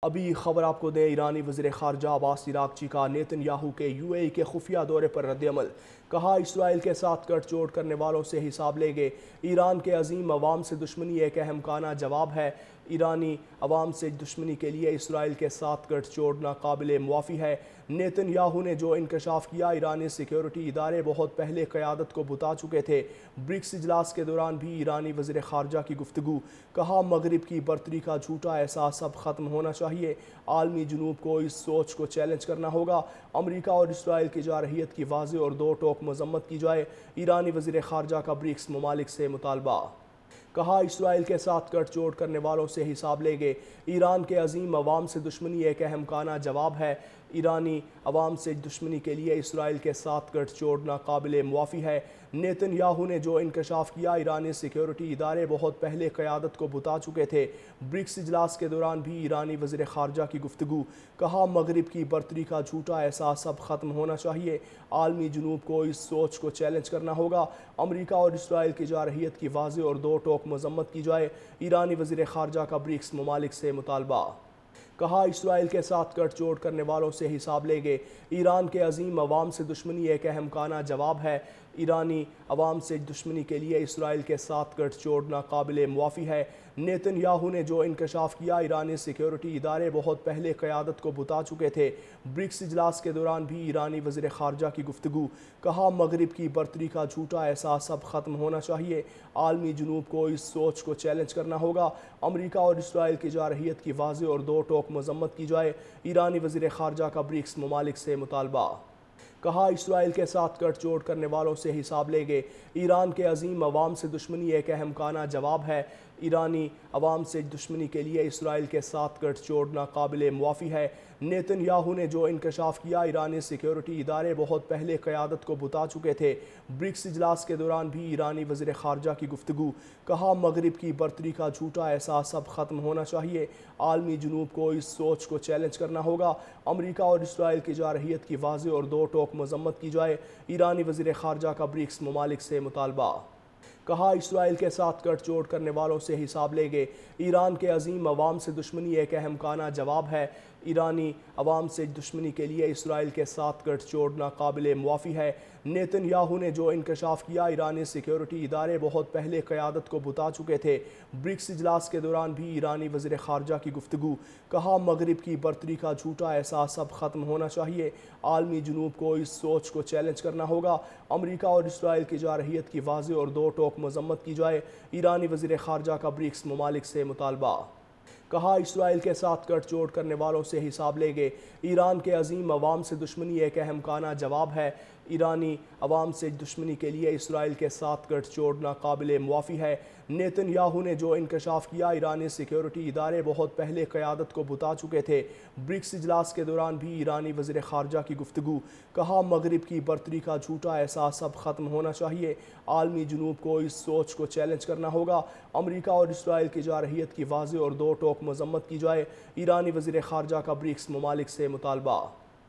ابھی خبر آپ کو دیں، ایرانی وزیر خارجہ عباس عراقچی کا نیتن یاہو کے یو اے ای کے خفیہ دورے پر رد عمل۔ کہا اسرائیل کے ساتھ گٹھ جوڑ کرنے والوں سے حساب لیں گے۔ ایران کے عظیم عوام سے دشمنی ایک اہم کانہ جواب ہے۔ ایرانی عوام سے دشمنی کے لیے اسرائیل کے ساتھ گٹھ جوڑنا قابل موافی ہے۔ نیتن یاہو نے جو انکشاف کیا، ایرانی سیکیورٹی ادارے بہت پہلے قیادت کو بتا چکے تھے۔ برکس اجلاس کے دوران بھی ایرانی وزیر خارجہ کی گفتگو۔ کہا مغرب کی برتری کا جھوٹا احساس اب ختم ہونا چاہیے۔ عالمی جنوب کو اس سوچ کو چیلنج کرنا ہوگا۔ امریکہ اور اسرائیل کی جارحیت کی واضح اور دو ٹوک مذمت کی جائے۔ ایرانی وزیر خارجہ کا برکس ممالک سے مطالبہ۔ کہا اسرائیل کے ساتھ گٹھ جوڑ کرنے والوں سے حساب لیں گے۔ ایران کے عظیم عوام سے دشمنی ایک اہم کانہ جواب ہے۔ ایرانی عوام سے دشمنی کے لیے اسرائیل کے ساتھ گٹھ جوڑنا قابل موافی ہے۔ نیتن یاہو نے جو انکشاف کیا، ایرانی سیکیورٹی ادارے بہت پہلے قیادت کو بتا چکے تھے۔ برکس اجلاس کے دوران بھی ایرانی وزیر خارجہ کی گفتگو۔ کہا مغرب کی برتری کا جھوٹا احساس اب ختم ہونا چاہیے۔ عالمی جنوب کو اس سوچ کو چیلنج کرنا ہوگا۔ امریکہ اور اسرائیل کی جارحیت کی واضح اور دو ٹوک مذمت کی جائے۔ ایرانی وزیر خارجہ کا برکس ممالک سے مطالبہ۔ کہا اسرائیل کے ساتھ گٹھ جوڑ کرنے والوں سے حساب لیں گے۔ ایران کے عظیم عوام سے دشمنی ایک اہم کانہ جواب ہے۔ ایرانی عوام سے دشمنی کے لیے اسرائیل کے ساتھ گٹھ جوڑنا قابل موافی ہے۔ نیتن یاہو نے جو انکشاف کیا، ایرانی سیکیورٹی ادارے بہت پہلے قیادت کو بتا چکے تھے۔ برکس اجلاس کے دوران بھی ایرانی وزیر خارجہ کی گفتگو۔ کہا مغرب کی برتری کا جھوٹا احساس اب ختم ہونا چاہیے۔ عالمی جنوب کو اس سوچ کو چیلنج کرنا ہوگا۔ امریکہ اور اسرائیل کی جارحیت کی واضح اور دو ٹوک مذمت کی جائے۔ ایرانی وزیر خارجہ کا برکس ممالک سے مطالبہ۔ کہا اسرائیل کے ساتھ گٹھ جوڑ کرنے والوں سے حساب لیں گے۔ ایران کے عظیم عوام سے دشمنی ایک اہم کانہ جواب ہے۔ ایرانی عوام سے دشمنی کے لیے اسرائیل کے ساتھ گٹھ جوڑنا قابل موافی ہے۔ نیتن یاہو نے جو انکشاف کیا، ایرانی سیکیورٹی ادارے بہت پہلے قیادت کو بتا چکے تھے۔ برکس اجلاس کے دوران بھی ایرانی وزیر خارجہ کی گفتگو۔ کہا مغرب کی برتری کا جھوٹا احساس اب ختم ہونا چاہیے۔ عالمی جنوب کو اس سوچ کو چیلنج کرنا ہوگا۔ امریکہ اور اسرائیل کی جارحیت کی واضح اور دو ٹوک مذمت کی جائے۔ ایرانی وزیر خارجہ کا برکس ممالک سے مطالبہ۔ کہا اسرائیل کے ساتھ گٹھ جوڑ کرنے والوں سے حساب لیں گے۔ ایران کے عظیم عوام سے دشمنی ایک اہم کانہ جواب ہے۔ ایرانی عوام سے دشمنی کے لیے اسرائیل کے ساتھ گٹھ جوڑنا قابل موافی ہے۔ نیتن یاہو نے جو انکشاف کیا، ایرانی سیکیورٹی ادارے بہت پہلے قیادت کو بتا چکے تھے۔ برکس اجلاس کے دوران بھی ایرانی وزیر خارجہ کی گفتگو۔ کہا مغرب کی برتری کا جھوٹا احساس اب ختم ہونا چاہیے۔ عالمی جنوب کو اس سوچ کو چیلنج کرنا ہوگا۔ امریکہ اور اسرائیل کی جارحیت کی واضح اور دو ٹوک مذمت کی جائے۔ ایرانی وزیر خارجہ کا برکس ممالک سے مطالبہ۔ کہا اسرائیل کے ساتھ گٹھ جوڑ کرنے والوں سے حساب لیں گے۔ ایران کے عظیم عوام سے دشمنی ایک اہم کانہ جواب ہے۔ ایرانی عوام سے دشمنی کے لیے اسرائیل کے ساتھ گٹھ جوڑنا قابل موافی ہے۔ نیتن یاہو نے جو انکشاف کیا، ایرانی سیکیورٹی ادارے بہت پہلے قیادت کو بتا چکے تھے۔ برکس اجلاس کے دوران بھی ایرانی وزیر خارجہ کی گفتگو۔ کہا مغرب کی برتری کا جھوٹا احساس اب ختم ہونا چاہیے۔ عالمی جنوب کو اس سوچ کو چیلنج کرنا ہوگا۔ امریکہ اور اسرائیل کی جارحیت کی واضح اور دو ٹوک مذمت کی جائے۔ ایرانی وزیر خارجہ کا برکس ممالک سے مطالبہ۔